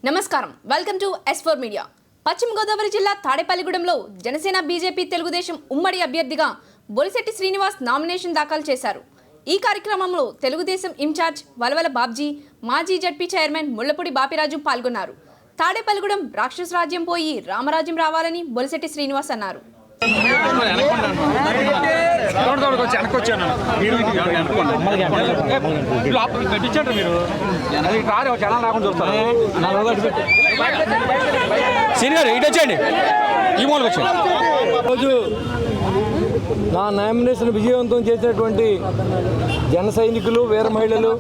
నమస్కారం welcome to S4 media పశ్చిమ గోదావరి జిల్లా తాడేపల్లిగూడెంలో జనసేన బీజేపీ తెలుగుదేశం ఉమ్మడి అభ్యర్థిగా బొలిశెట్టి శ్రీనివాస్ నామినేషన్ దాఖలు చేశారు। ఈ కార్యక్రమంలో తెలుగుదేశం ఇన్ఛార్జ్ వలవల బాబ్జీ, మాజీ జడ్పీ చైర్మన్ ముళ్లపూడి బాపిరాజు పాల్గొన్నారు। తాడేపల్లిగూడెం రాక్షస రాజ్యం పోయి రామరాజ్యం రావాలని బొలిశెట్టి శ్రీనివాస్ అన్నారు। నా నామినేషన్ విజయవంతం చేసినటువంటి జన సైనికులు, వీర మహిళలు,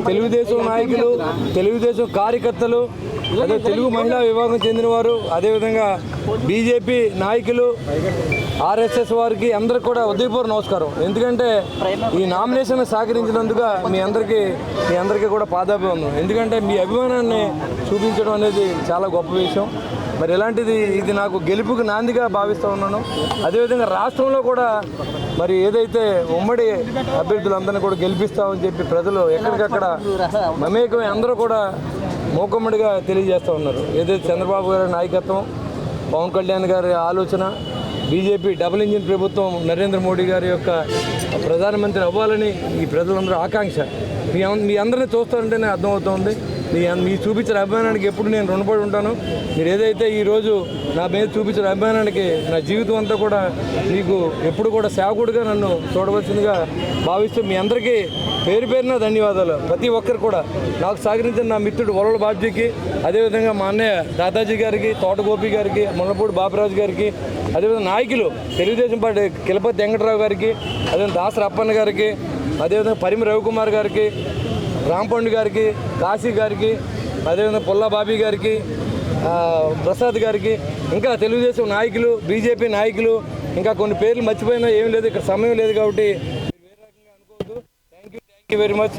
తెలుగుదేశం నాయకులు, తెలుగుదేశం కార్యకర్తలు, అదే తెలుగు మహిళా విభాగం చెందినవారు, అదేవిధంగా బీజేపీ నాయకులు, ఆర్ఎస్ఎస్ వారికి అందరికీ కూడా ఉదయపూర్వ నమస్కారం। ఎందుకంటే ఈ నామినేషన్ సహకరించినందుకు మీ అందరికీ కూడా పాదాభివందనం। ఎందుకంటే మీ అభిమానాన్ని చూపించడం అనేది చాలా గొప్ప విషయం। మరి ఇలాంటిది ఇది నాకు గెలుపుకు నాందిగా భావిస్తూ ఉన్నాను। అదేవిధంగా రాష్ట్రంలో కూడా మరి ఏదైతే ఉమ్మడి అభ్యర్థులందరినీ కూడా గెలిపిస్తామని చెప్పి ప్రజలు ఎక్కడికక్కడ మమేకమై అందరూ కూడా మూకమ్మడిగా తెలియజేస్తూ ఉన్నారు। ఏదైతే చంద్రబాబు గారి నాయకత్వం, పవన్ కళ్యాణ్ గారి ఆలోచన, బీజేపీ డబుల్ ఇంజిన్ ప్రభుత్వం, నరేంద్ర మోడీ గారి యొక్క ప్రధానమంత్రి అవ్వాలని ఈ ప్రజలందరూ ఆకాంక్ష మీ అందరినీ చూస్తుంటేనే అర్థమవుతుంది। మీ చూపించిన అభిమానానికి ఎప్పుడు నేను రుణపడి ఉంటాను। మీరు ఏదైతే ఈరోజు నా మీద చూపించిన అభిమానానికి నా జీవితం అంతా కూడా మీకు ఎప్పుడు కూడా సేవకుడిగా నన్ను చూడవలసిందిగా భావిస్తూ మీ అందరికీ పేరు పేరున ధన్యవాదాలు। ప్రతి ఒక్కరు కూడా నాకు సహకరించిన నా మిత్రుడు వలవల బాబ్జీకి, అదేవిధంగా మా అన్నయ్య దాదాజీ గారికి, తోట గోపి గారికి, ముళ్లపూడి బాపిరాజు గారికి, అదేవిధంగా నాయకులు తెలుగుదేశం పార్టీ కిలపతి వెంకటరావు గారికి, అదేవిధంగా దాసరి అప్పన్న గారికి, అదేవిధంగా పరిమి రవికుమార్ గారికి, రాంపండు గారికి, కాశీ గారికి, అదేవిధంగా పుల్లా బాబీ గారికి, ప్రసాద్ గారికి, ఇంకా తెలుగుదేశం నాయకులు, బీజేపీ నాయకులు, ఇంకా కొన్ని పేర్లు మర్చిపోయినా ఏం లేదు, ఇక్కడ సమయం లేదు కాబట్టి వేరే రకంగా అనుకోవద్దు। Thank you very much.